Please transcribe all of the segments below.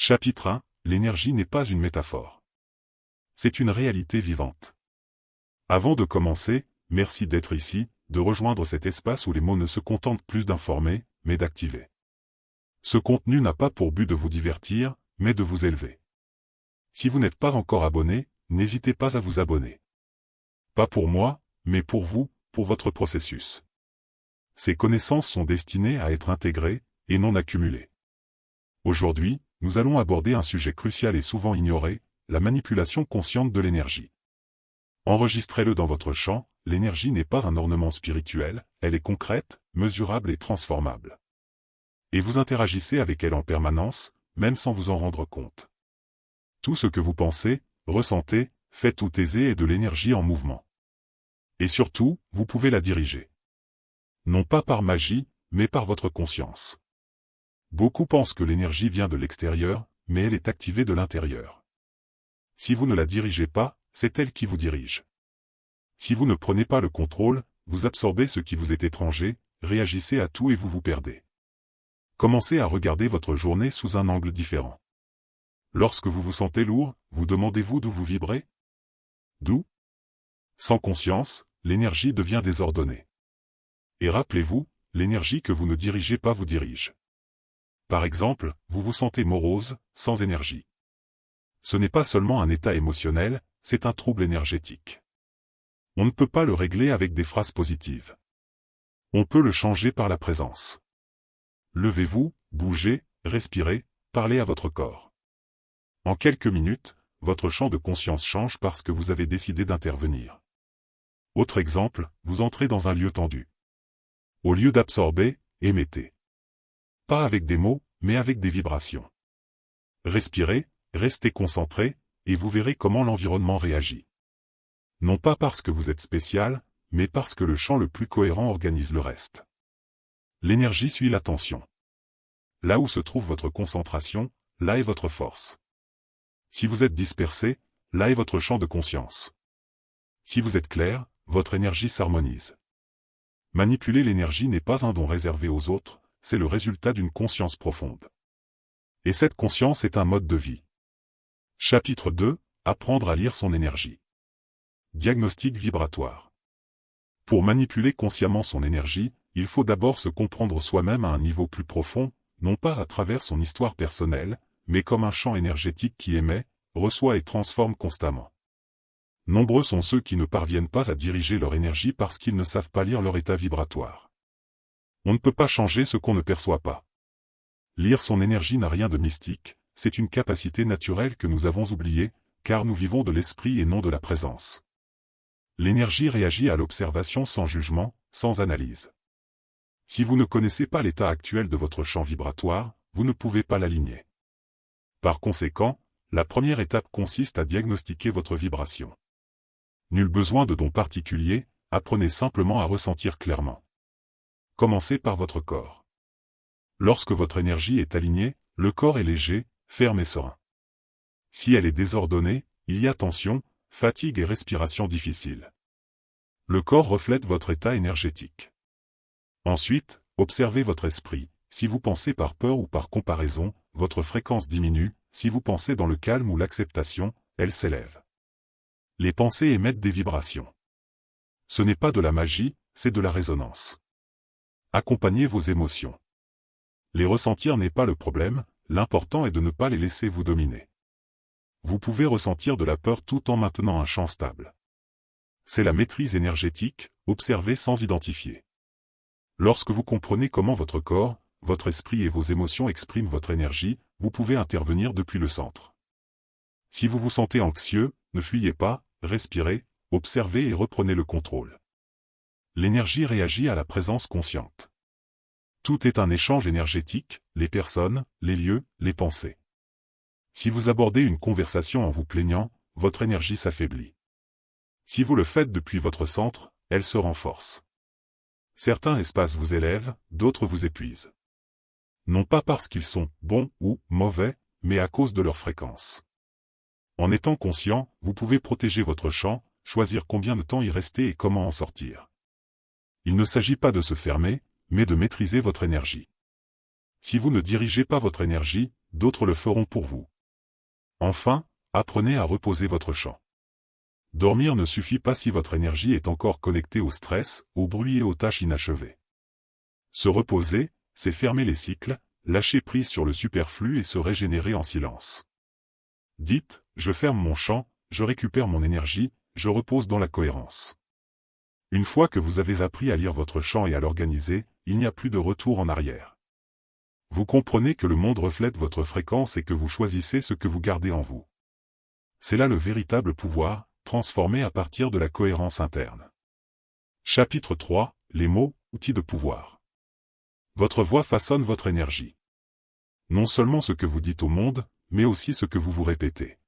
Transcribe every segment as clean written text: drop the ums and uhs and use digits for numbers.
Chapitre 1. L'énergie n'est pas une métaphore. C'est une réalité vivante. Avant de commencer, merci d'être ici, de rejoindre cet espace où les mots ne se contentent plus d'informer, mais d'activer. Ce contenu n'a pas pour but de vous divertir, mais de vous élever. Si vous n'êtes pas encore abonné, n'hésitez pas à vous abonner. Pas pour moi, mais pour vous, pour votre processus. Ces connaissances sont destinées à être intégrées, et non accumulées. Aujourd'hui, nous allons aborder un sujet crucial et souvent ignoré, la manipulation consciente de l'énergie. Enregistrez-le dans votre champ, l'énergie n'est pas un ornement spirituel, elle est concrète, mesurable et transformable. Et vous interagissez avec elle en permanence, même sans vous en rendre compte. Tout ce que vous pensez, ressentez, faites ou taisez est de l'énergie en mouvement. Et surtout, vous pouvez la diriger. Non pas par magie, mais par votre conscience. Beaucoup pensent que l'énergie vient de l'extérieur, mais elle est activée de l'intérieur. Si vous ne la dirigez pas, c'est elle qui vous dirige. Si vous ne prenez pas le contrôle, vous absorbez ce qui vous est étranger, réagissez à tout et vous vous perdez. Commencez à regarder votre journée sous un angle différent. Lorsque vous vous sentez lourd, vous demandez-vous d'où vous vibrez? D'où? Sans conscience, l'énergie devient désordonnée. Et rappelez-vous, l'énergie que vous ne dirigez pas vous dirige. Par exemple, vous vous sentez morose, sans énergie. Ce n'est pas seulement un état émotionnel, c'est un trouble énergétique. On ne peut pas le régler avec des phrases positives. On peut le changer par la présence. Levez-vous, bougez, respirez, parlez à votre corps. En quelques minutes, votre champ de conscience change parce que vous avez décidé d'intervenir. Autre exemple, vous entrez dans un lieu tendu. Au lieu d'absorber, émettez. Pas avec des mots, mais avec des vibrations. Respirez, restez concentré, et vous verrez comment l'environnement réagit. Non pas parce que vous êtes spécial, mais parce que le champ le plus cohérent organise le reste. L'énergie suit l'attention. Là où se trouve votre concentration, là est votre force. Si vous êtes dispersé, là est votre champ de conscience. Si vous êtes clair, votre énergie s'harmonise. Manipuler l'énergie n'est pas un don réservé aux autres, c'est le résultat d'une conscience profonde. Et cette conscience est un mode de vie. Chapitre 2. Apprendre à lire son énergie. Diagnostic vibratoire. Pour manipuler consciemment son énergie, il faut d'abord se comprendre soi-même à un niveau plus profond, non pas à travers son histoire personnelle, mais comme un champ énergétique qui émet, reçoit et transforme constamment. Nombreux sont ceux qui ne parviennent pas à diriger leur énergie parce qu'ils ne savent pas lire leur état vibratoire. On ne peut pas changer ce qu'on ne perçoit pas. Lire son énergie n'a rien de mystique, c'est une capacité naturelle que nous avons oubliée, car nous vivons de l'esprit et non de la présence. L'énergie réagit à l'observation sans jugement, sans analyse. Si vous ne connaissez pas l'état actuel de votre champ vibratoire, vous ne pouvez pas l'aligner. Par conséquent, la première étape consiste à diagnostiquer votre vibration. Nul besoin de dons particuliers, apprenez simplement à ressentir clairement. Commencez par votre corps. Lorsque votre énergie est alignée, le corps est léger, ferme et serein. Si elle est désordonnée, il y a tension, fatigue et respiration difficile. Le corps reflète votre état énergétique. Ensuite, observez votre esprit. Si vous pensez par peur ou par comparaison, votre fréquence diminue. Si vous pensez dans le calme ou l'acceptation, elle s'élève. Les pensées émettent des vibrations. Ce n'est pas de la magie, c'est de la résonance. Accompagnez vos émotions. Les ressentir n'est pas le problème, l'important est de ne pas les laisser vous dominer. Vous pouvez ressentir de la peur tout en maintenant un champ stable. C'est la maîtrise énergétique, observez sans identifier. Lorsque vous comprenez comment votre corps, votre esprit et vos émotions expriment votre énergie, vous pouvez intervenir depuis le centre. Si vous vous sentez anxieux, ne fuyez pas, respirez, observez et reprenez le contrôle. L'énergie réagit à la présence consciente. Tout est un échange énergétique, les personnes, les lieux, les pensées. Si vous abordez une conversation en vous plaignant, votre énergie s'affaiblit. Si vous le faites depuis votre centre, elle se renforce. Certains espaces vous élèvent, d'autres vous épuisent. Non pas parce qu'ils sont bons ou mauvais, mais à cause de leur fréquence. En étant conscient, vous pouvez protéger votre champ, choisir combien de temps y rester et comment en sortir. Il ne s'agit pas de se fermer, mais de maîtriser votre énergie. Si vous ne dirigez pas votre énergie, d'autres le feront pour vous. Enfin, apprenez à reposer votre champ. Dormir ne suffit pas si votre énergie est encore connectée au stress, au bruit et aux tâches inachevées. Se reposer, c'est fermer les cycles, lâcher prise sur le superflu et se régénérer en silence. Dites, je ferme mon champ, je récupère mon énergie, je repose dans la cohérence. Une fois que vous avez appris à lire votre champ et à l'organiser, il n'y a plus de retour en arrière. Vous comprenez que le monde reflète votre fréquence et que vous choisissez ce que vous gardez en vous. C'est là le véritable pouvoir, transformé à partir de la cohérence interne. Chapitre 3, les mots, outils de pouvoir. Votre voix façonne votre énergie. Non seulement ce que vous dites au monde, mais aussi ce que vous vous répétez.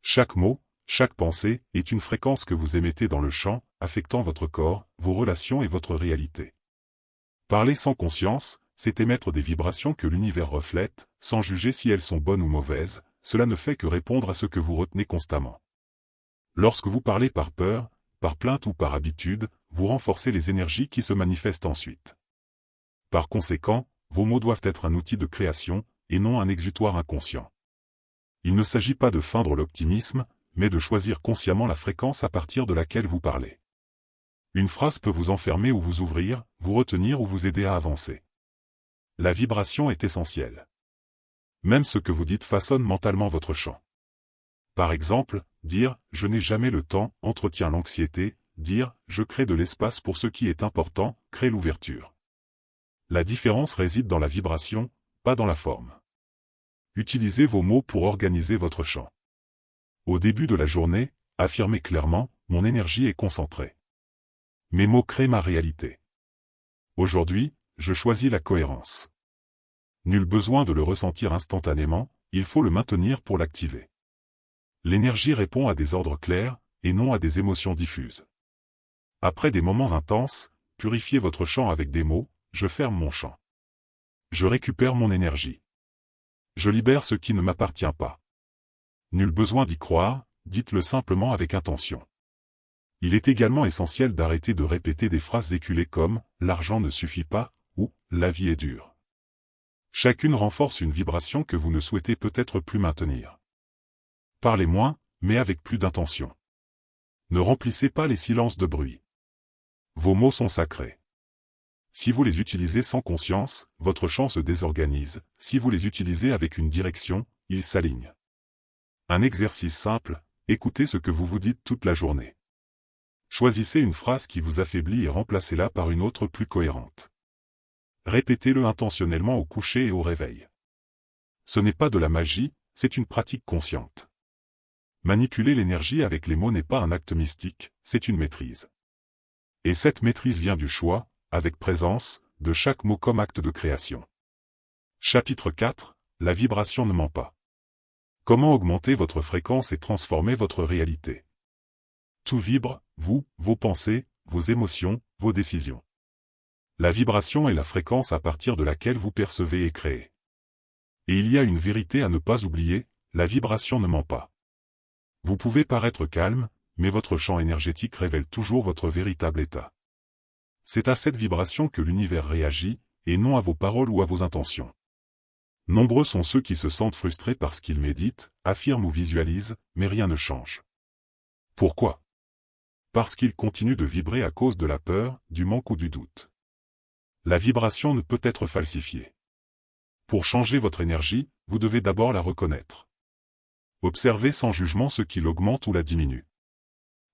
Chaque mot, chaque pensée, est une fréquence que vous émettez dans le champ, affectant votre corps, vos relations et votre réalité. Parler sans conscience, c'est émettre des vibrations que l'univers reflète, sans juger si elles sont bonnes ou mauvaises, cela ne fait que répondre à ce que vous retenez constamment. Lorsque vous parlez par peur, par plainte ou par habitude, vous renforcez les énergies qui se manifestent ensuite. Par conséquent, vos mots doivent être un outil de création, et non un exutoire inconscient. Il ne s'agit pas de feindre l'optimisme, mais de choisir consciemment la fréquence à partir de laquelle vous parlez. Une phrase peut vous enfermer ou vous ouvrir, vous retenir ou vous aider à avancer. La vibration est essentielle. Même ce que vous dites façonne mentalement votre champ. Par exemple, dire « je n'ai jamais le temps » entretient l'anxiété, dire « je crée de l'espace pour ce qui est important » crée l'ouverture. La différence réside dans la vibration, pas dans la forme. Utilisez vos mots pour organiser votre champ. Au début de la journée, affirmez clairement « mon énergie est concentrée ». Mes mots créent ma réalité. Aujourd'hui, je choisis la cohérence. Nul besoin de le ressentir instantanément, il faut le maintenir pour l'activer. L'énergie répond à des ordres clairs, et non à des émotions diffuses. Après des moments intenses, purifiez votre champ avec des mots, je ferme mon champ. Je récupère mon énergie. Je libère ce qui ne m'appartient pas. Nul besoin d'y croire, dites-le simplement avec intention. Il est également essentiel d'arrêter de répéter des phrases éculées comme « l'argent ne suffit pas » ou « la vie est dure ». Chacune renforce une vibration que vous ne souhaitez peut-être plus maintenir. Parlez moins, mais avec plus d'intention. Ne remplissez pas les silences de bruit. Vos mots sont sacrés. Si vous les utilisez sans conscience, votre champ se désorganise. Si vous les utilisez avec une direction, il s'aligne. Un exercice simple, écoutez ce que vous vous dites toute la journée. Choisissez une phrase qui vous affaiblit et remplacez-la par une autre plus cohérente. Répétez-le intentionnellement au coucher et au réveil. Ce n'est pas de la magie, c'est une pratique consciente. Manipuler l'énergie avec les mots n'est pas un acte mystique, c'est une maîtrise. Et cette maîtrise vient du choix, avec présence, de chaque mot comme acte de création. Chapitre 4, la vibration ne ment pas. Comment augmenter votre fréquence et transformer votre réalité? Tout vibre, vous, vos pensées, vos émotions, vos décisions. La vibration est la fréquence à partir de laquelle vous percevez et créez. Et il y a une vérité à ne pas oublier, la vibration ne ment pas. Vous pouvez paraître calme, mais votre champ énergétique révèle toujours votre véritable état. C'est à cette vibration que l'univers réagit, et non à vos paroles ou à vos intentions. Nombreux sont ceux qui se sentent frustrés parce qu'ils méditent, affirment ou visualisent, mais rien ne change. Pourquoi? Parce qu'ils continuent de vibrer à cause de la peur, du manque ou du doute. La vibration ne peut être falsifiée. Pour changer votre énergie, vous devez d'abord la reconnaître. Observez sans jugement ce qui l'augmente ou la diminue.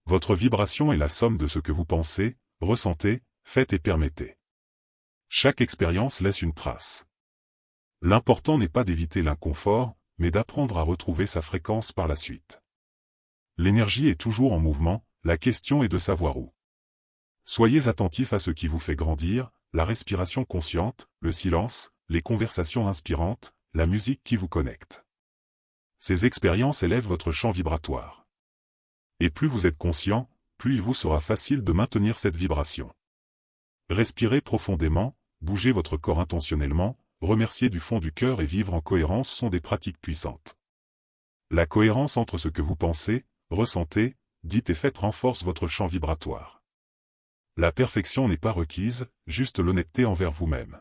Votre vibration est la somme de ce que vous pensez, ressentez, faites et permettez. Chaque expérience laisse une trace. L'important n'est pas d'éviter l'inconfort, mais d'apprendre à retrouver sa fréquence par la suite. L'énergie est toujours en mouvement, la question est de savoir où. Soyez attentif à ce qui vous fait grandir, la respiration consciente, le silence, les conversations inspirantes, la musique qui vous connecte. Ces expériences élèvent votre champ vibratoire. Et plus vous êtes conscient, plus il vous sera facile de maintenir cette vibration. Respirez profondément, bougez votre corps intentionnellement, remercier du fond du cœur et vivre en cohérence sont des pratiques puissantes. La cohérence entre ce que vous pensez, ressentez, dites et faites renforce votre champ vibratoire. La perfection n'est pas requise, juste l'honnêteté envers vous-même.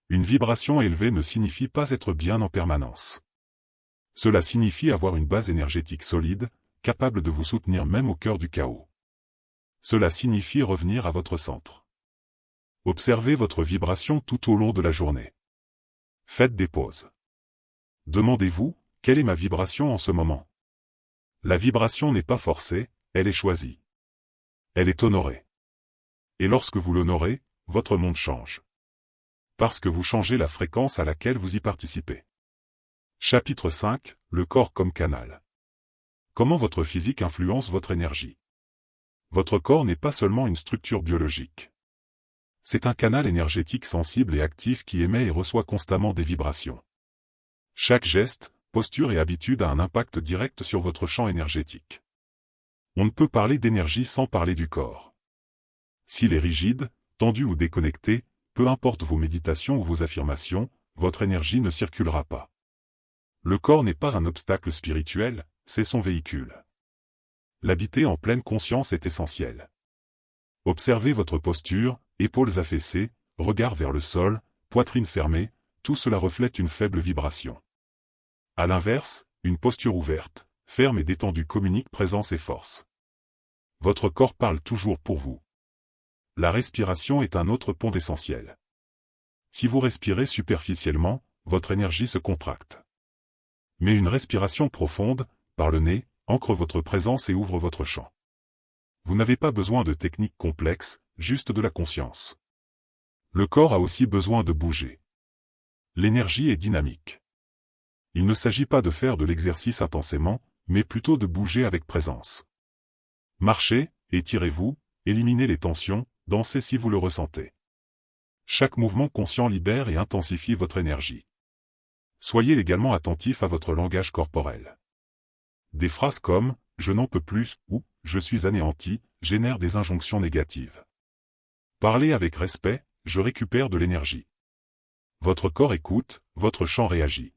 Une vibration élevée ne signifie pas être bien en permanence. Cela signifie avoir une base énergétique solide, capable de vous soutenir même au cœur du chaos. Cela signifie revenir à votre centre. Observez votre vibration tout au long de la journée. Faites des pauses. Demandez-vous, quelle est ma vibration en ce moment? La vibration n'est pas forcée, elle est choisie. Elle est honorée. Et lorsque vous l'honorez, votre monde change. Parce que vous changez la fréquence à laquelle vous y participez. Chapitre 5, le corps comme canal. Comment votre physique influence votre énergie? Votre corps n'est pas seulement une structure biologique. C'est un canal énergétique sensible et actif qui émet et reçoit constamment des vibrations. Chaque geste, posture et habitude a un impact direct sur votre champ énergétique. On ne peut parler d'énergie sans parler du corps. S'il est rigide, tendu ou déconnecté, peu importe vos méditations ou vos affirmations, votre énergie ne circulera pas. Le corps n'est pas un obstacle spirituel, c'est son véhicule. L'habiter en pleine conscience est essentiel. Observez votre posture, épaules affaissées, regard vers le sol, poitrine fermée, tout cela reflète une faible vibration. À l'inverse, une posture ouverte, ferme et détendue communique présence et force. Votre corps parle toujours pour vous. La respiration est un autre pont essentiel. Si vous respirez superficiellement, votre énergie se contracte. Mais une respiration profonde, par le nez, ancre votre présence et ouvre votre champ. Vous n'avez pas besoin de techniques complexes, juste de la conscience. Le corps a aussi besoin de bouger. L'énergie est dynamique. Il ne s'agit pas de faire de l'exercice intensément, mais plutôt de bouger avec présence. Marchez, étirez-vous, éliminez les tensions, dansez si vous le ressentez. Chaque mouvement conscient libère et intensifie votre énergie. Soyez également attentif à votre langage corporel. Des phrases comme « je n'en peux plus » ou « je suis anéanti » génèrent des injonctions négatives. Parlez avec respect, je récupère de l'énergie. Votre corps écoute, votre champ réagit.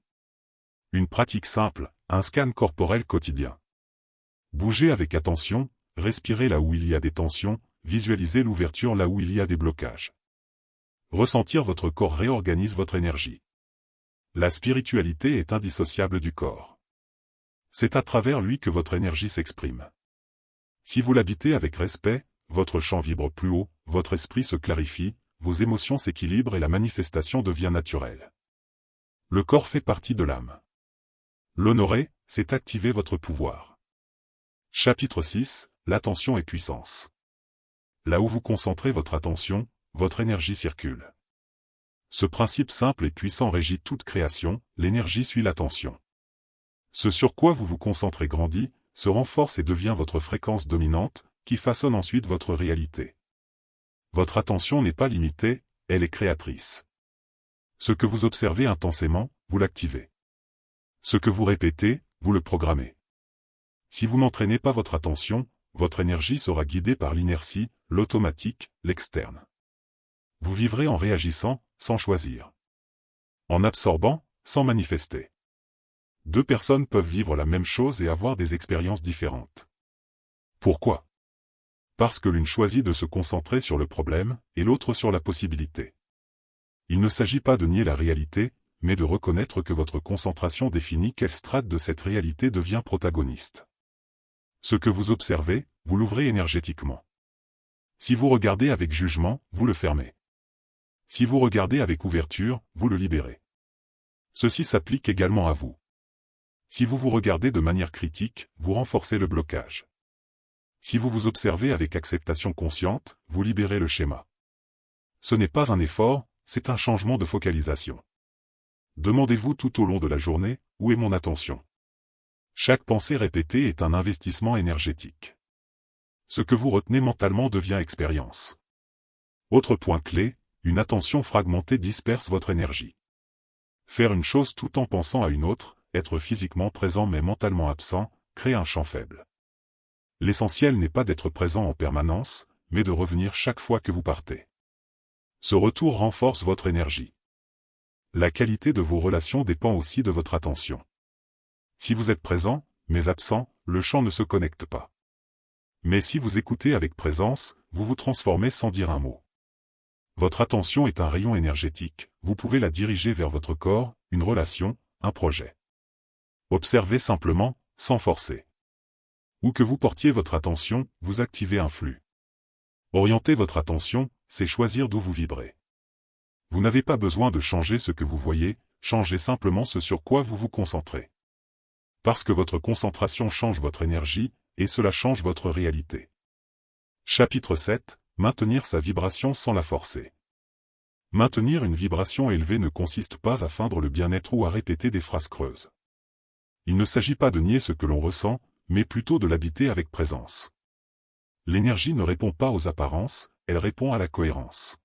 Une pratique simple, un scan corporel quotidien. Bougez avec attention, respirez là où il y a des tensions, visualisez l'ouverture là où il y a des blocages. Ressentir votre corps réorganise votre énergie. La spiritualité est indissociable du corps. C'est à travers lui que votre énergie s'exprime. Si vous l'habitez avec respect, votre champ vibre plus haut, votre esprit se clarifie, vos émotions s'équilibrent et la manifestation devient naturelle. Le corps fait partie de l'âme. L'honorer, c'est activer votre pouvoir. Chapitre 6, l'attention et puissance. Là où vous concentrez votre attention, votre énergie circule. Ce principe simple et puissant régit toute création, l'énergie suit l'attention. Ce sur quoi vous vous concentrez grandit, se renforce et devient votre fréquence dominante, qui façonne ensuite votre réalité. Votre attention n'est pas limitée, elle est créatrice. Ce que vous observez intensément, vous l'activez. Ce que vous répétez, vous le programmez. Si vous n'entraînez pas votre attention, votre énergie sera guidée par l'inertie, l'automatique, l'externe. Vous vivrez en réagissant, sans choisir. En absorbant, sans manifester. Deux personnes peuvent vivre la même chose et avoir des expériences différentes. Pourquoi? Parce que l'une choisit de se concentrer sur le problème, et l'autre sur la possibilité. Il ne s'agit pas de nier la réalité, mais de reconnaître que votre concentration définit quelle strate de cette réalité devient protagoniste. Ce que vous observez, vous l'ouvrez énergétiquement. Si vous regardez avec jugement, vous le fermez. Si vous regardez avec ouverture, vous le libérez. Ceci s'applique également à vous. Si vous vous regardez de manière critique, vous renforcez le blocage. Si vous vous observez avec acceptation consciente, vous libérez le schéma. Ce n'est pas un effort, c'est un changement de focalisation. Demandez-vous tout au long de la journée, où est mon attention? Chaque pensée répétée est un investissement énergétique. Ce que vous retenez mentalement devient expérience. Autre point clé, une attention fragmentée disperse votre énergie. Faire une chose tout en pensant à une autre, être physiquement présent mais mentalement absent, crée un champ faible. L'essentiel n'est pas d'être présent en permanence, mais de revenir chaque fois que vous partez. Ce retour renforce votre énergie. La qualité de vos relations dépend aussi de votre attention. Si vous êtes présent, mais absent, le champ ne se connecte pas. Mais si vous écoutez avec présence, vous vous transformez sans dire un mot. Votre attention est un rayon énergétique, vous pouvez la diriger vers votre corps, une relation, un projet. Observez simplement, sans forcer. Où que vous portiez votre attention, vous activez un flux. Orienter votre attention, c'est choisir d'où vous vibrez. Vous n'avez pas besoin de changer ce que vous voyez, changez simplement ce sur quoi vous vous concentrez. Parce que votre concentration change votre énergie, et cela change votre réalité. Chapitre 7. Maintenir sa vibration sans la forcer. Maintenir une vibration élevée ne consiste pas à feindre le bien-être ou à répéter des phrases creuses. Il ne s'agit pas de nier ce que l'on ressent, mais plutôt de l'habiter avec présence. L'énergie ne répond pas aux apparences, elle répond à la cohérence.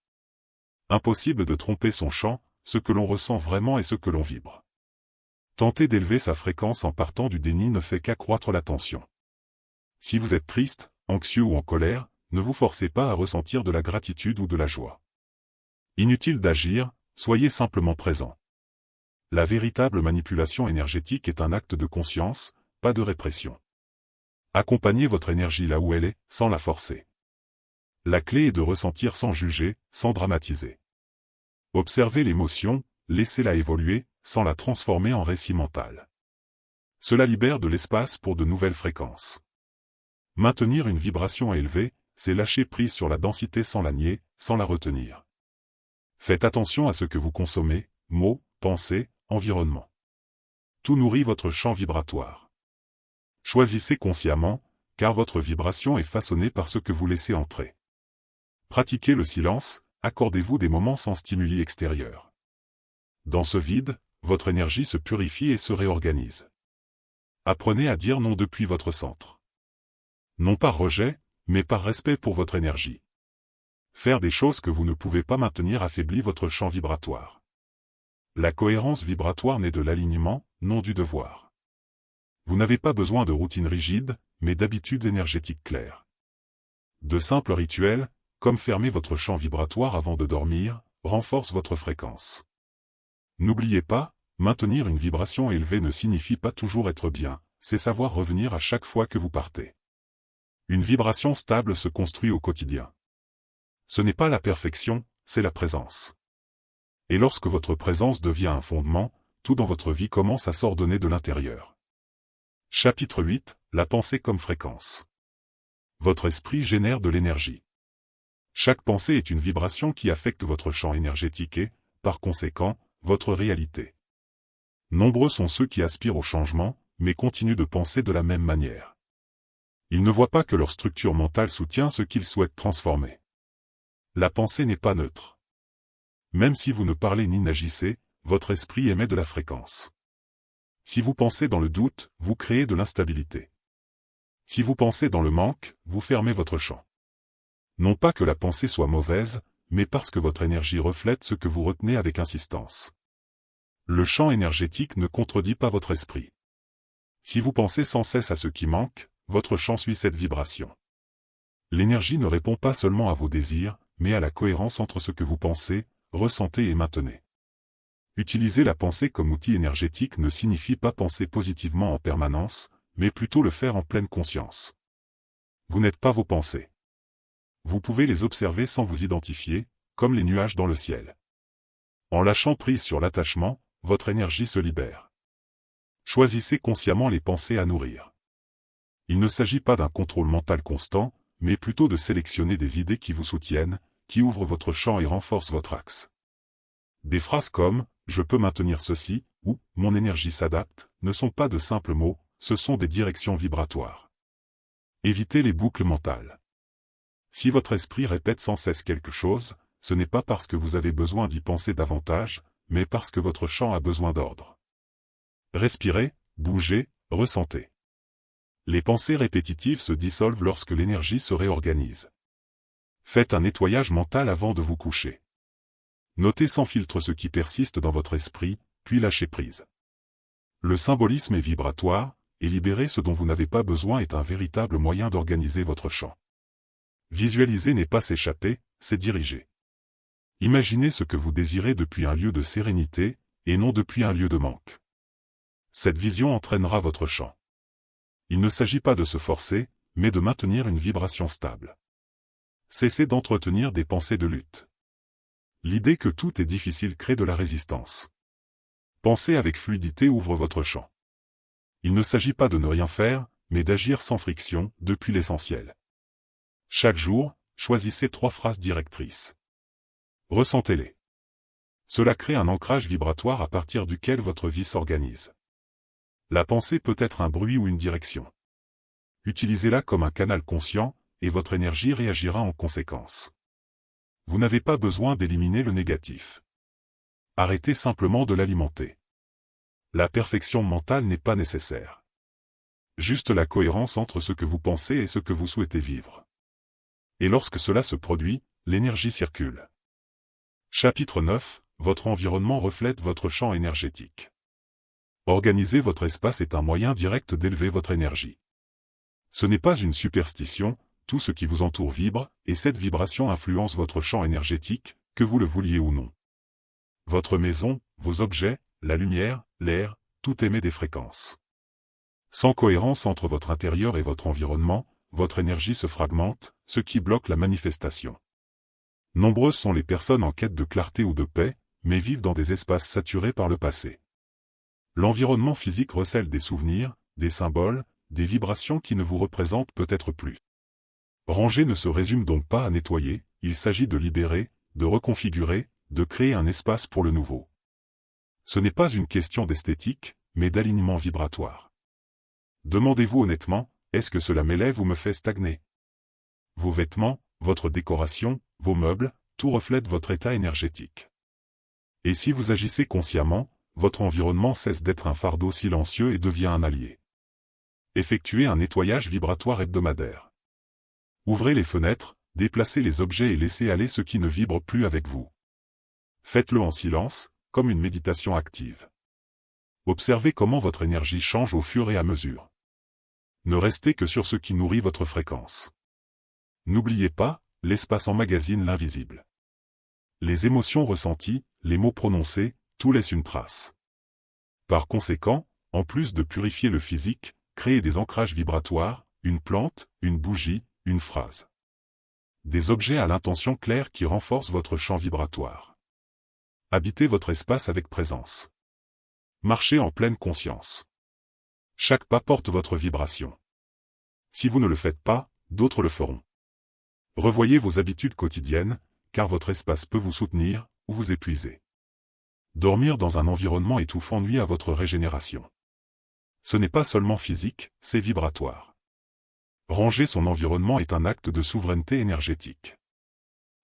Impossible de tromper son champ, ce que l'on ressent vraiment et ce que l'on vibre. Tenter d'élever sa fréquence en partant du déni ne fait qu'accroître la tension. Si vous êtes triste, anxieux ou en colère, ne vous forcez pas à ressentir de la gratitude ou de la joie. Inutile d'agir, soyez simplement présent. La véritable manipulation énergétique est un acte de conscience, pas de répression. Accompagnez votre énergie là où elle est, sans la forcer. La clé est de ressentir sans juger, sans dramatiser. Observez l'émotion, laissez-la évoluer, sans la transformer en récit mental. Cela libère de l'espace pour de nouvelles fréquences. Maintenir une vibration élevée, c'est lâcher prise sur la densité sans la nier, sans la retenir. Faites attention à ce que vous consommez, mots, pensées, environnement. Tout nourrit votre champ vibratoire. Choisissez consciemment, car votre vibration est façonnée par ce que vous laissez entrer. Pratiquez le silence, accordez-vous des moments sans stimuli extérieurs. Dans ce vide, votre énergie se purifie et se réorganise. Apprenez à dire non depuis votre centre. Non par rejet, mais par respect pour votre énergie. Faire des choses que vous ne pouvez pas maintenir affaiblit votre champ vibratoire. La cohérence vibratoire naît de l'alignement, non du devoir. Vous n'avez pas besoin de routines rigides, mais d'habitudes énergétiques claires. De simples rituels, comme fermer votre champ vibratoire avant de dormir, renforcent votre fréquence. N'oubliez pas, maintenir une vibration élevée ne signifie pas toujours être bien, c'est savoir revenir à chaque fois que vous partez. Une vibration stable se construit au quotidien. Ce n'est pas la perfection, c'est la présence. Et lorsque votre présence devient un fondement, tout dans votre vie commence à s'ordonner de l'intérieur. Chapitre 8. La pensée comme fréquence. Votre esprit génère de l'énergie. Chaque pensée est une vibration qui affecte votre champ énergétique et, par conséquent, votre réalité. Nombreux sont ceux qui aspirent au changement, mais continuent de penser de la même manière. Ils ne voient pas que leur structure mentale soutient ce qu'ils souhaitent transformer. La pensée n'est pas neutre. Même si vous ne parlez ni n'agissez, votre esprit émet de la fréquence. Si vous pensez dans le doute, vous créez de l'instabilité. Si vous pensez dans le manque, vous fermez votre champ. Non pas que la pensée soit mauvaise, mais parce que votre énergie reflète ce que vous retenez avec insistance. Le champ énergétique ne contredit pas votre esprit. Si vous pensez sans cesse à ce qui manque, votre champ suit cette vibration. L'énergie ne répond pas seulement à vos désirs, mais à la cohérence entre ce que vous pensez, ressentez et maintenez. Utiliser la pensée comme outil énergétique ne signifie pas penser positivement en permanence, mais plutôt le faire en pleine conscience. Vous n'êtes pas vos pensées. Vous pouvez les observer sans vous identifier, comme les nuages dans le ciel. En lâchant prise sur l'attachement, votre énergie se libère. Choisissez consciemment les pensées à nourrir. Il ne s'agit pas d'un contrôle mental constant, mais plutôt de sélectionner des idées qui vous soutiennent, qui ouvrent votre champ et renforcent votre axe. Des phrases comme « je peux maintenir ceci » ou « mon énergie s'adapte » ne sont pas de simples mots, ce sont des directions vibratoires. Évitez les boucles mentales. Si votre esprit répète sans cesse quelque chose, ce n'est pas parce que vous avez besoin d'y penser davantage, mais parce que votre champ a besoin d'ordre. Respirez, bougez, ressentez. Les pensées répétitives se dissolvent lorsque l'énergie se réorganise. Faites un nettoyage mental avant de vous coucher. Notez sans filtre ce qui persiste dans votre esprit, puis lâchez prise. Le symbolisme est vibratoire, et libérer ce dont vous n'avez pas besoin est un véritable moyen d'organiser votre champ. Visualiser n'est pas s'échapper, c'est diriger. Imaginez ce que vous désirez depuis un lieu de sérénité, et non depuis un lieu de manque. Cette vision entraînera votre champ. Il ne s'agit pas de se forcer, mais de maintenir une vibration stable. Cessez d'entretenir des pensées de lutte. L'idée que tout est difficile crée de la résistance. Penser avec fluidité ouvre votre champ. Il ne s'agit pas de ne rien faire, mais d'agir sans friction, depuis l'essentiel. Chaque jour, choisissez 3 phrases directrices. Ressentez-les. Cela crée un ancrage vibratoire à partir duquel votre vie s'organise. La pensée peut être un bruit ou une direction. Utilisez-la comme un canal conscient, et votre énergie réagira en conséquence. Vous n'avez pas besoin d'éliminer le négatif. Arrêtez simplement de l'alimenter. La perfection mentale n'est pas nécessaire. Juste la cohérence entre ce que vous pensez et ce que vous souhaitez vivre. Et lorsque cela se produit, l'énergie circule. Chapitre 9. Votre environnement reflète votre champ énergétique. Organiser votre espace est un moyen direct d'élever votre énergie. Ce n'est pas une superstition, tout ce qui vous entoure vibre, et cette vibration influence votre champ énergétique, que vous le vouliez ou non. Votre maison, vos objets, la lumière, l'air, tout émet des fréquences. Sans cohérence entre votre intérieur et votre environnement, votre énergie se fragmente, ce qui bloque la manifestation. Nombreuses sont les personnes en quête de clarté ou de paix, mais vivent dans des espaces saturés par le passé. L'environnement physique recèle des souvenirs, des symboles, des vibrations qui ne vous représentent peut-être plus. Ranger ne se résume donc pas à nettoyer, il s'agit de libérer, de reconfigurer, de créer un espace pour le nouveau. Ce n'est pas une question d'esthétique, mais d'alignement vibratoire. Demandez-vous honnêtement, est-ce que cela m'élève ou me fait stagner? Vos vêtements, votre décoration, vos meubles, tout reflète votre état énergétique. Et si vous agissez consciemment, votre environnement cesse d'être un fardeau silencieux et devient un allié. Effectuez un nettoyage vibratoire hebdomadaire. Ouvrez les fenêtres, déplacez les objets et laissez aller ce qui ne vibre plus avec vous. Faites-le en silence, comme une méditation active. Observez comment votre énergie change au fur et à mesure. Ne restez que sur ce qui nourrit votre fréquence. N'oubliez pas, l'espace emmagasine l'invisible. Les émotions ressenties, les mots prononcés, tout laisse une trace. Par conséquent, en plus de purifier le physique, créez des ancrages vibratoires, une plante, une bougie, une phrase. Des objets à l'intention claire qui renforcent votre champ vibratoire. Habitez votre espace avec présence. Marchez en pleine conscience. Chaque pas porte votre vibration. Si vous ne le faites pas, d'autres le feront. Revoyez vos habitudes quotidiennes, car votre espace peut vous soutenir, ou vous épuiser. Dormir dans un environnement étouffant nuit à votre régénération. Ce n'est pas seulement physique, c'est vibratoire. Ranger son environnement est un acte de souveraineté énergétique.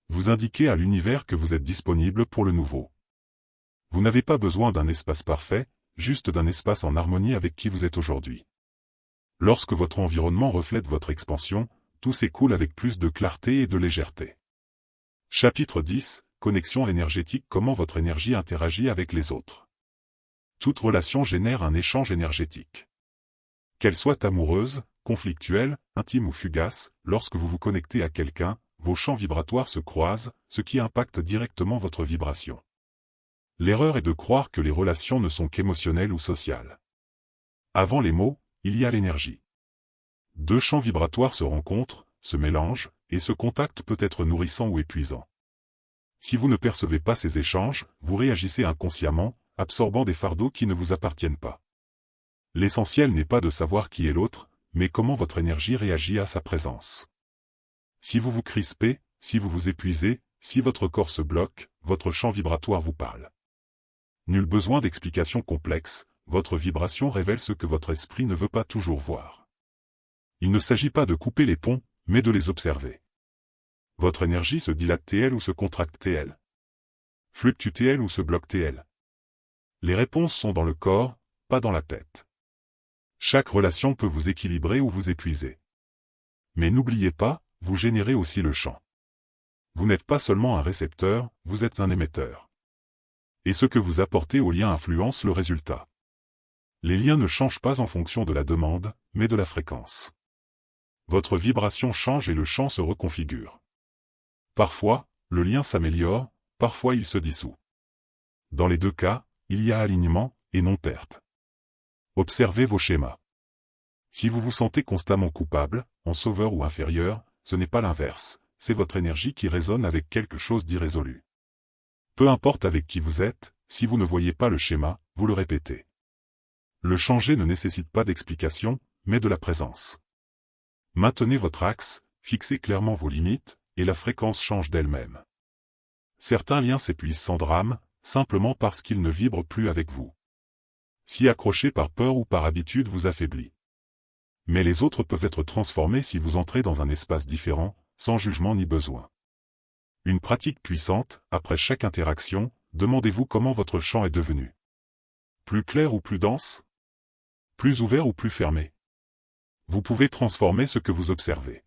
Vous indiquez à l'univers que vous êtes disponible pour le nouveau. Vous n'avez pas besoin d'un espace parfait, juste d'un espace en harmonie avec qui vous êtes aujourd'hui. Lorsque votre environnement reflète votre expansion, tout s'écoule avec plus de clarté et de légèreté. Chapitre 10. Connexion énergétique. Comment votre énergie interagit avec les autres. Toute relation génère un échange énergétique. Qu'elle soit amoureuse, conflictuelle, intime ou fugace, lorsque vous vous connectez à quelqu'un, vos champs vibratoires se croisent, ce qui impacte directement votre vibration. L'erreur est de croire que les relations ne sont qu'émotionnelles ou sociales. Avant les mots, il y a l'énergie. Deux champs vibratoires se rencontrent, se mélangent, et ce contact peut être nourrissant ou épuisant. Si vous ne percevez pas ces échanges, vous réagissez inconsciemment, absorbant des fardeaux qui ne vous appartiennent pas. L'essentiel n'est pas de savoir qui est l'autre, mais comment votre énergie réagit à sa présence. Si vous vous crispez, si vous vous épuisez, si votre corps se bloque, votre champ vibratoire vous parle. Nul besoin d'explications complexes, votre vibration révèle ce que votre esprit ne veut pas toujours voir. Il ne s'agit pas de couper les ponts, mais de les observer. Votre énergie se dilate-t-elle ou se contracte-t-elle? Fluctue-t-elle ou se bloque-t-elle? Les réponses sont dans le corps, pas dans la tête. Chaque relation peut vous équilibrer ou vous épuiser. Mais n'oubliez pas, vous générez aussi le champ. Vous n'êtes pas seulement un récepteur, vous êtes un émetteur. Et ce que vous apportez au lien influence le résultat. Les liens ne changent pas en fonction de la demande, mais de la fréquence. Votre vibration change et le champ se reconfigure. Parfois, le lien s'améliore, parfois il se dissout. Dans les deux cas, il y a alignement, et non perte. Observez vos schémas. Si vous vous sentez constamment coupable, en sauveur ou inférieur, ce n'est pas l'inverse, c'est votre énergie qui résonne avec quelque chose d'irrésolu. Peu importe avec qui vous êtes, si vous ne voyez pas le schéma, vous le répétez. Le changer ne nécessite pas d'explication, mais de la présence. Maintenez votre axe, fixez clairement vos limites, et la fréquence change d'elle-même. Certains liens s'épuisent sans drame, simplement parce qu'ils ne vibrent plus avec vous. S'y accrocher par peur ou par habitude vous affaiblit. Mais les autres peuvent être transformés si vous entrez dans un espace différent, sans jugement ni besoin. Une pratique puissante, après chaque interaction, demandez-vous comment votre champ est devenu. Plus clair ou plus dense? Plus ouvert ou plus fermé? Vous pouvez transformer ce que vous observez.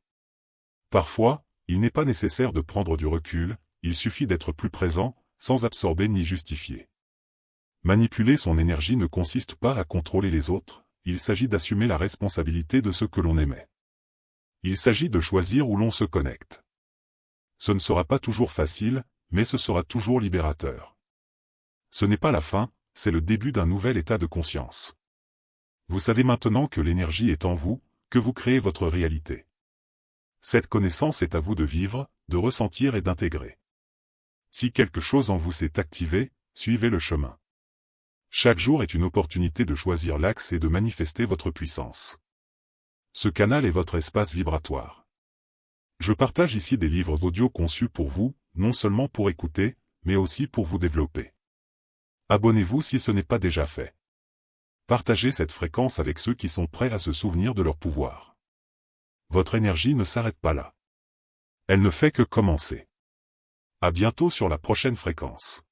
Parfois, il n'est pas nécessaire de prendre du recul, il suffit d'être plus présent, sans absorber ni justifier. Manipuler son énergie ne consiste pas à contrôler les autres, il s'agit d'assumer la responsabilité de ce que l'on émet. Il s'agit de choisir où l'on se connecte. Ce ne sera pas toujours facile, mais ce sera toujours libérateur. Ce n'est pas la fin, c'est le début d'un nouvel état de conscience. Vous savez maintenant que l'énergie est en vous, que vous créez votre réalité. Cette connaissance est à vous de vivre, de ressentir et d'intégrer. Si quelque chose en vous s'est activé, suivez le chemin. Chaque jour est une opportunité de choisir l'axe et de manifester votre puissance. Ce canal est votre espace vibratoire. Je partage ici des livres audio conçus pour vous, non seulement pour écouter, mais aussi pour vous développer. Abonnez-vous si ce n'est pas déjà fait. Partagez cette fréquence avec ceux qui sont prêts à se souvenir de leur pouvoir. Votre énergie ne s'arrête pas là. Elle ne fait que commencer. À bientôt sur la prochaine fréquence.